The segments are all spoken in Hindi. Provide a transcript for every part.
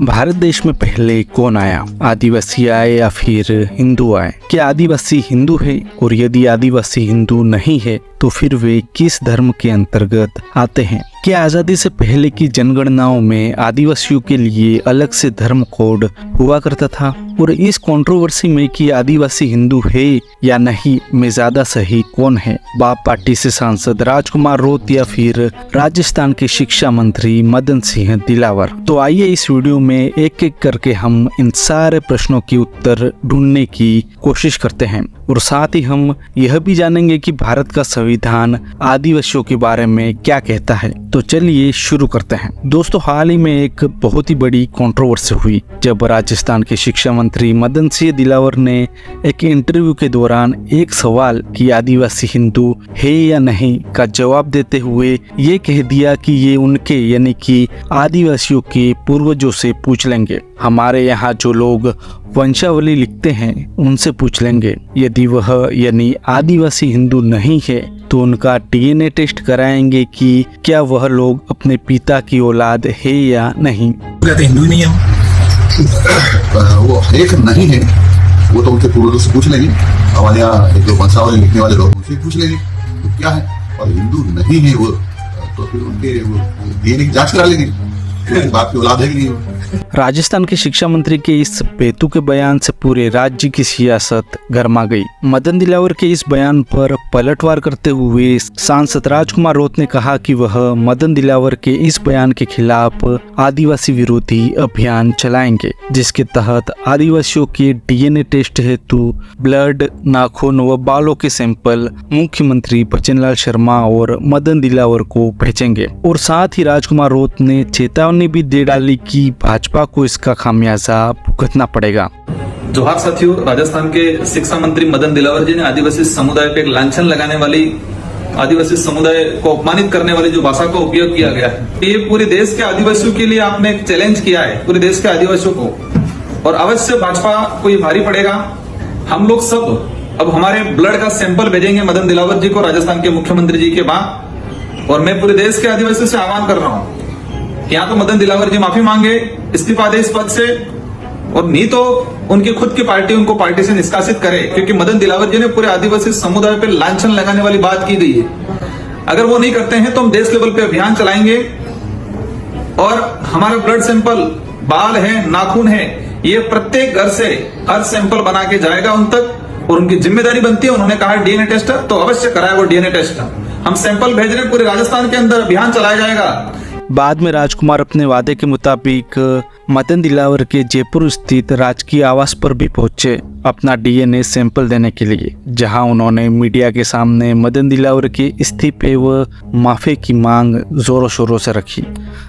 भारत देश में पहले कौन आया, आदिवासी आए या फिर हिंदू आए? क्या आदिवासी हिंदू है? और यदि आदिवासी हिंदू नहीं है तो फिर वे किस धर्म के अंतर्गत आते हैं? क्या आजादी से पहले की जनगणनाओं में आदिवासियों के लिए अलग से धर्म कोड हुआ करता था? और इस कंट्रोवर्सी में कि आदिवासी हिंदू है या नहीं में ज्यादा सही कौन है, बाप पार्टी से सांसद राजकुमार रोत या फिर राजस्थान के शिक्षा मंत्री मदन सिंह दिलावर? तो आइए इस वीडियो में एक एक करके हम इन सारे प्रश्नों के उत्तर ढूंढने की कोशिश करते हैं और साथ ही हम यह भी जानेंगे कि भारत का संविधान आदिवासियों के बारे में क्या कहता है। तो चलिए शुरू करते हैं। दोस्तों, हाल ही में एक बहुत ही बड़ी कंट्रोवर्सी हुई जब राजस्थान के शिक्षा मंत्री मदन सिंह दिलावर ने एक इंटरव्यू के दौरान एक सवाल कि आदिवासी हिंदू है या नहीं का जवाब देते हुए ये कह दिया कि ये उनके यानी कि आदिवासियों के पूर्वजों से पूछ लेंगे। हमारे यहाँ जो लोग वंशावली लिखते हैं उनसे पूछ लेंगे। यदि वह यानी आदिवासी हिंदू नहीं है तो उनका डीएनए टेस्ट कराएंगे कि क्या वह लोग अपने पिता की औलाद है या नहीं। कहते हिंदू ही नहीं है वो एक नहीं है, वो तो उनके पूर्वजों से पूछ लेंगे। हमारे यहाँ एक जो वंशावली लिखने वाले लोग उनसे पूछ लेंगे तो क्या है, और हिंदू नहीं है वो तो फिर उनके डीएनए की जांच करा लेंगे, बाप की औलाद है कि नहीं। राजस्थान के शिक्षा मंत्री के इस बेतुके बयान से पूरे राज्य की सियासत गर्मा गई। मदन दिलावर के इस बयान पर पलटवार करते हुए सांसद राजकुमार रोत ने कहा कि वह मदन दिलावर के इस बयान के खिलाफ आदिवासी विरोधी अभियान चलाएंगे, जिसके तहत आदिवासियों के डीएनए टेस्ट हेतु ब्लड, नाखून व बालों के सैंपल मुख्यमंत्री बचनलाल शर्मा और मदन दिलावर को भेजेंगे। और साथ ही राजकुमार रोत ने चेतावनी भी दे डाली कि भाजपा को इसका खामियाजा भुगतना पड़ेगा। जोहार साथियों, राजस्थान के शिक्षा मंत्री मदन दिलावर जी ने आदिवासी समुदाय पे एक लांछन लगाने वाली, आदिवासी समुदाय को अपमानित करने वाली जो भाषा का उपयोग किया गया है, ये पूरे देश के आदिवासियों के लिए आपने एक चैलेंज किया है, पूरे देश के आदिवासियों को, और अवश्य भाजपा को ये भारी पड़ेगा। हम लोग सब अब हमारे ब्लड का सैंपल भेजेंगे मदन दिलावर जी को, राजस्थान के मुख्यमंत्री जी के बाद। और मैं पूरे देश के आदिवासियों से आह्वान कर रहा हूँ, यहाँ तो मदन दिलावर जी माफी मांगे, इस्तीफा दे इस पद से, और नहीं तो उनकी खुद की पार्टी उनको पार्टी से निष्कासित करे, क्योंकि मदन दिलावर जी ने पूरे आदिवासी समुदाय पे लांछन लगाने वाली बात की गई है। अगर वो नहीं करते हैं तो हम देश लेवल पे अभियान चलाएंगे और हमारा ब्लड सैंपल, बाल है, नाखून है, ये प्रत्येक घर से हर सैंपल बना के जाएगा उन तक, और उनकी जिम्मेदारी बनती है। उन्होंने कहा डीएनए टेस्ट तो अवश्य कराए वो डीएनए टेस्ट। हम सैंपल भेज रहे हैं, पूरे राजस्थान के अंदर अभियान चलाया जाएगा। बाद में राजकुमार अपने वादे के मुताबिक मदन दिलावर के जयपुर स्थित राजकीय आवास पर भी पहुंचे अपना डीएनए सैंपल देने के लिए, जहां उन्होंने मीडिया के सामने मदन दिलावर के इस्तीफे व माफी की मांग जोरों शोरों से रखी।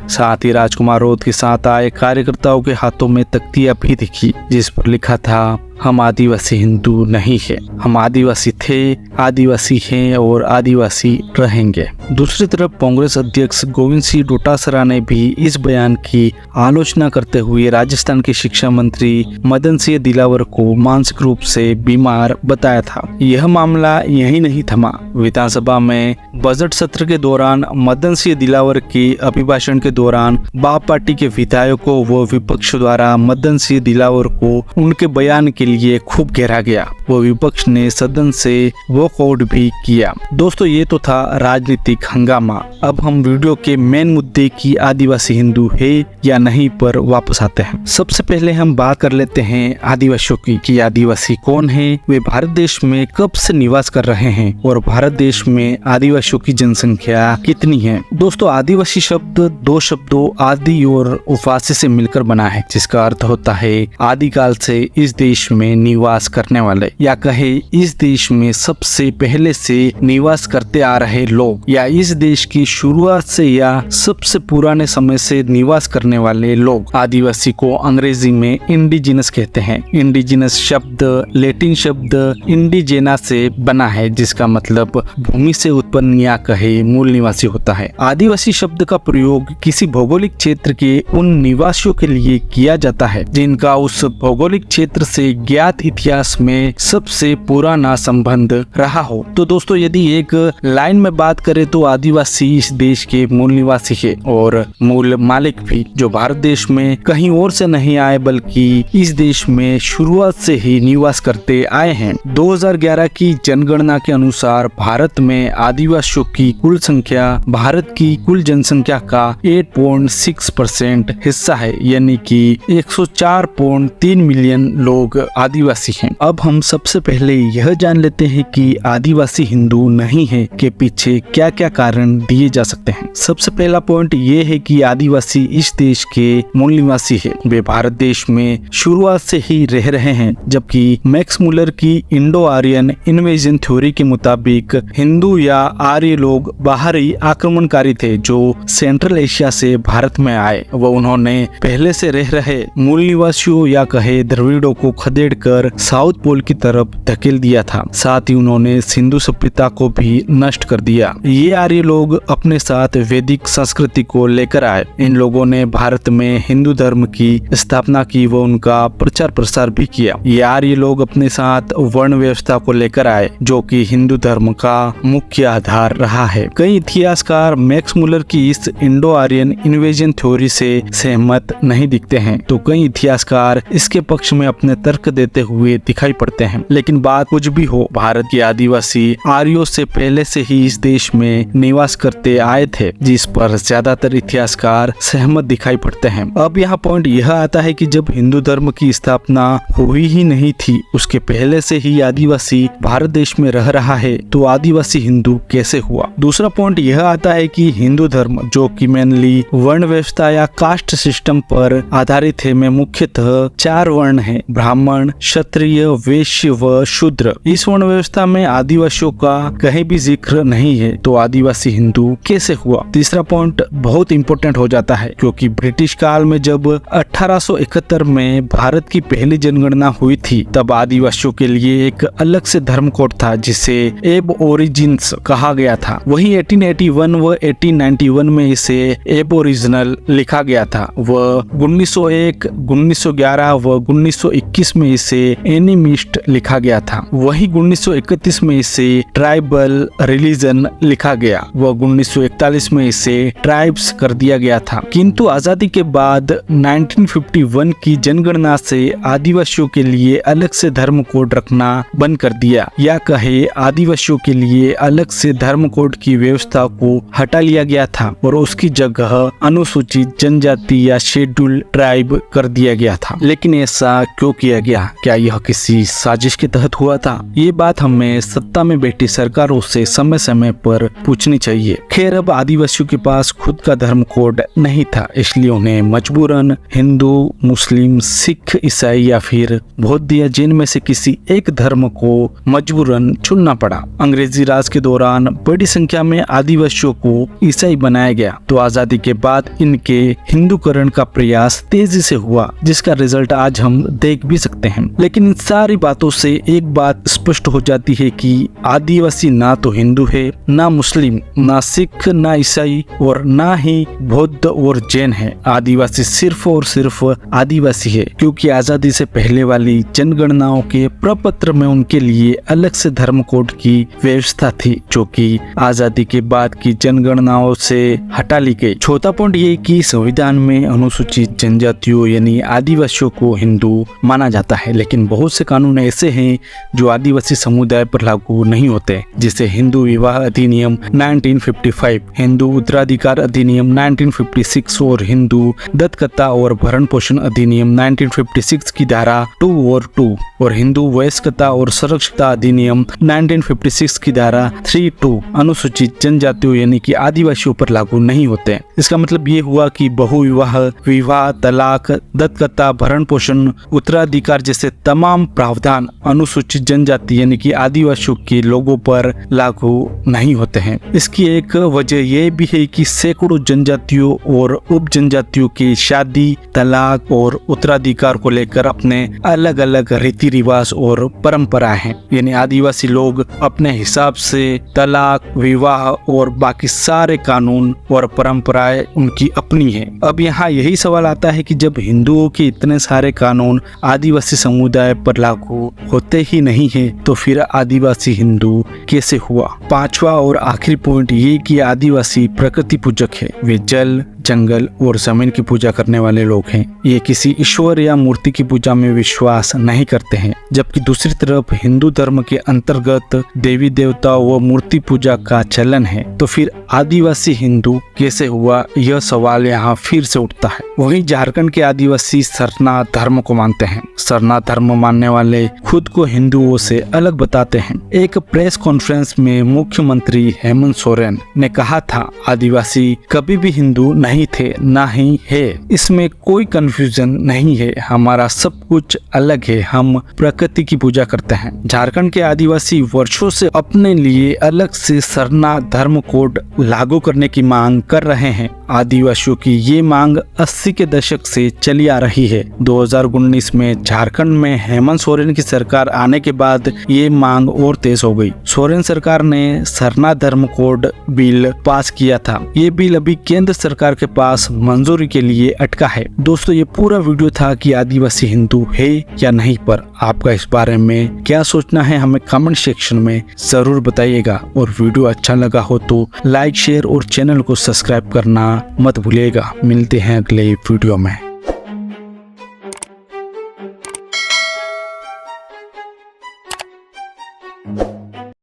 साथ ही राजकुमार रोत के साथ आए कार्यकर्ताओं के हाथों में तख्तियां भी दिखी, जिस पर लिखा था, हम आदिवासी हिंदू नहीं है, हम आदिवासी थे, आदिवासी हैं और आदिवासी रहेंगे। दूसरी तरफ कांग्रेस अध्यक्ष गोविंद सिंह डोटासरा ने भी इस बयान की आलोचना करते हुए राजस्थान के शिक्षा मंत्री मदन सिंह दिलावर को मानसिक रूप से बीमार बताया था। यह मामला यही नहीं थमा। विधानसभा में बजट सत्र के दौरान मदन सिंह दिलावर के अभिभाषण के दौरान बाप पार्टी के विधायकों व विपक्ष द्वारा मदन सिंह दिलावर को उनके बयान के लिए खूब घेरा गया। वो विपक्ष ने सदन से वॉकआउट भी किया। दोस्तों, ये तो था राजनीतिक हंगामा। अब हम वीडियो के मेन मुद्दे की आदिवासी हिंदू है या नहीं पर वापस आते हैं। सबसे पहले हम बात कर लेते हैं आदिवासियों की कि आदिवासी कौन है, वे भारत देश में कब से निवास कर रहे हैं और भारत देश में आदिवासियों की जनसंख्या कितनी है। दोस्तों, आदिवासी शब्द दो शब्दों आदि और उफासी से मिलकर बना है, जिसका अर्थ होता है आदिकाल से इस देश में निवास करने वाले, या कहे इस देश में सबसे पहले से निवास करते आ रहे लोग, या इस देश की शुरुआत से या सबसे पुराने समय से निवास करने वाले लोग। आदिवासी को अंग्रेजी में इंडिजिनस कहते हैं। इंडिजिनस शब्द लैटिन शब्द इंडिजेना से बना है, जिसका मतलब भूमि से उत्पन्न या कहे मूल निवासी होता है। आदिवासी शब्द का प्रयोग किसी भौगोलिक क्षेत्र के उन निवासियों के लिए किया जाता है जिनका उस भौगोलिक क्षेत्र से ज्ञात इतिहास में सबसे पुराना संबंध रहा हो। तो दोस्तों, यदि एक लाइन में बात करें तो आदिवासी इस देश के मूल निवासी है और मूल मालिक भी, जो भारत देश में कहीं और से नहीं आए बल्कि इस देश में शुरुआत से ही निवास करते आए हैं। 2011 की जनगणना के अनुसार भारत में आदिवासियों की कुल संख्या भारत की कुल जनसंख्या का 8.6% हिस्सा है, यानी कि 104.3 मिलियन लोग आदिवासी हैं। अब हम सबसे पहले यह जान लेते हैं कि आदिवासी हिंदू नहीं है के पीछे क्या क्या कारण दिए जा सकते हैं। सबसे पहला पॉइंट ये है कि आदिवासी इस देश के मूल निवासी है। वे भारत देश में शुरुआत से ही रह रहे हैं, जबकि मैक्स मुलर की इंडो आर्यन इन्वेजन थ्योरी के मुताबिक हिंदू या आर्य लोग बाहरी आक्रमणकारी थे जो सेंट्रल एशिया से भारत में आए। वो उन्होंने पहले से रह रहे मूल निवासियों या कहे द्रविड़ों को खदेड़कर साउथ पोल की तरफ धकेल दिया था। साथ ही उन्होंने सिंधु सभ्यता को भी नष्ट कर दिया। ये आर्य लोग अपने साथ वैदिक संस्कृति को लेकर आए। इन लोगों ने भारत में हिंदू धर्म की स्थापना की व उनका प्रचार प्रसार भी किया। ये आर्य लोग अपने साथ वर्ण व्यवस्था को लेकर आए, जो कि हिंदू धर्म का मुख्य आधार रहा है। कई इतिहासकार मैक्स मुलर की इस इंडो आर्यन इन्वेजन थ्योरी से सहमत नहीं दिखते हैं, तो कई इतिहासकार इसके पक्ष में अपने तर्क देते हुए दिखाई पड़ते हैं। लेकिन बात कुछ भी हो, भारत के आदिवासी आर्यों से पहले से ही इस देश में निवास करते आए थे, जिस पर ज्यादातर इतिहासकार सहमत दिखाई पड़ते हैं। अब यहाँ पॉइंट यह आता है कि जब हिंदू धर्म की स्थापना हुई ही नहीं थी, उसके पहले से ही आदिवासी भारत देश में रह रहा है, तो आदिवासी हिंदू कैसे हुआ। दूसरा पॉइंट यह आता है कि हिंदू धर्म, जो कि मेनली वर्ण व्यवस्था या कास्ट सिस्टम पर आधारित है, में मुख्यतः 4 वर्ण है: ब्राह्मण, क्षत्रिय, वैश्य व शूद्र। इस वर्ण व्यवस्था में आदिवासियों का कहीं भी जिक्र नहीं है, तो आदिवासी हिंदू कैसे हुआ। तीसरा पॉइंट बहुत इंपॉर्टेंट हो जाता है, क्योंकि ब्रिटिश काल में जब 1871 में भारत की पहली जनगणना हुई थी, तब आदिवासियों के लिए एक अलग से धर्म कोड था जिसे एब ओरिजिन्स कहा गया था। वही 1881 व 1891 में इसे एब ओरिजिनल लिखा गया था। वह 1901, 1911 व 1921 में इसे एनिमिस्ट लिखा गया था। वही 1931 में इसे ट्राइबल रिलीजन लिखा गया व 1941 में इसे ट्राइब्स कर दिया गया था। किंतु आजादी के बाद 1951 की जनगणना से आदिवासियों के लिए अलग से धर्म कोड रखना बंद कर दिया, या कहे आदिवासियों के लिए अलग से धर्म कोड की व्यवस्था को हटा लिया गया था और उसकी जगह अनुसूचित जनजाति या शेड्यूल ट्राइब कर दिया गया था। लेकिन ऐसा क्यों किया गया? क्या यह किसी साजिश के तहत हुआ था? ये बात हमें सत्ता में बैठी सरकारों से समय समय पर पूछनी चाहिए। खैर, अब आदिवासियों के पास खुद का धर्म कोड नहीं था, इसलिए उन्हें मजबूरन हिंदू, मुस्लिम, सिख, ईसाई या फिर बौद्ध या जैन में से किसी एक धर्म को मजबूरन चुनना पड़ा। अंग्रेजी राज के दौरान बड़ी संख्या में आदिवासियों को ईसाई बनाया गया, तो आजादी के बाद इनके हिंदूकरण का प्रयास तेजी से हुआ, जिसका रिजल्ट आज हम देख भी सकते हैं। लेकिन इन सारी बातों से एक बात स्पष्ट हो जाती है कि आदिवासी ना तो हिंदू है, ना मुस्लिम, ना सिख, ना ईसाई और ना ही बौद्ध और जैन है। आदिवासी सिर्फ और सिर्फ आदिवासी है, क्योंकि आजादी से पहले वाली जनगणनाओं के प्रपत्र में उनके लिए अलग से धर्म कोड की व्यवस्था थी, जो कि आजादी के बाद की जनगणनाओं से हटा ली गई। चौथा पॉइंट ये कि संविधान में अनुसूचित जनजातियों यानी आदिवासियों को हिंदू माना जाता है, लेकिन बहुत से कानून ऐसे हैं जो आदिवासी समुदाय पर लागू नहीं होते, जैसे हिंदू विवाह अधिनियम 1955, हिंदू उत्तराधिकार अधिनियम 1956 और हिंदू दत्तकथा और भरण पोषण अधिनियम 1956 की धारा 2 और हिंदू वयस्कता और सुरक्षता अधिनियम 1956 की धारा 3 अनुसूचित जनजातियों यानी कि आदिवासियों पर लागू नहीं होते। इसका मतलब ये हुआ कि बहुविवाह, विवाह, तलाक, दत्तकथा, भरण पोषण, उत्तराधिकार जैसे तमाम प्रावधान अनुसूचित जनजाति यानी कि आदिवासियों के लोगों पर लागू नहीं होते हैं। इसकी एक वजह यह भी है कि सैकड़ों जनजातियों और उप जनजातियों की शादी, तलाक और उत्तराधिकार को लेकर अपने अलग अलग रीति रिवाज और परंपराएं हैं। यानी आदिवासी लोग अपने हिसाब से तलाक, विवाह और बाकी सारे कानून और परंपराएं उनकी अपनी है। अब यहाँ यही सवाल आता है कि जब हिंदुओं के इतने सारे कानून आदिवासी समुदाय पर लागू होते ही नहीं है तो फिर आदिवासी हिंदू कैसे हुआ। पांचवा और आखिरी पॉइंट ये कि आदिवासी प्रकृति पूजक है। वे जल, जंगल और जमीन की पूजा करने वाले लोग हैं। ये किसी ईश्वर या मूर्ति की पूजा में विश्वास नहीं करते हैं। जबकि दूसरी तरफ हिंदू धर्म के अंतर्गत देवी देवता व मूर्ति पूजा का चलन है। तो फिर आदिवासी हिंदू कैसे हुआ, यह सवाल यहाँ फिर से उठता है। वहीं झारखंड के आदिवासी सरना धर्म को मानते हैं। सरना धर्म मानने वाले खुद को हिंदुओं से अलग बताते हैं। एक प्रेस कॉन्फ्रेंस में मुख्यमंत्री हेमंत सोरेन ने कहा था, आदिवासी कभी भी हिंदू नहीं थे, ना ही है। इसमें कोई कंफ्यूजन नहीं है। हमारा सब कुछ अलग है। हम प्रकृति की पूजा करते हैं। झारखंड के आदिवासी वर्षों से अपने लिए अलग से सरना धर्म कोड लागू करने की मांग कर रहे हैं। आदिवासियों की ये मांग 80 के दशक से चली आ रही है। 2019 में झारखंड में हेमंत सोरेन की सरकार आने के बाद ये मांग और तेज हो गई। सोरेन सरकार ने सरना धर्म कोड बिल पास किया था। ये बिल अभी केंद्र सरकार के पास मंजूरी के लिए अटका है। दोस्तों, ये पूरा वीडियो था कि आदिवासी हिंदू है या नहीं, पर आपका इस बारे में क्या सोचना है हमें कमेंट सेक्शन में जरूर बताइएगा। और वीडियो अच्छा लगा हो तो लाइक, शेयर और चैनल को सब्सक्राइब करना मत भूलिएगा। मिलते हैं अगले वीडियो में।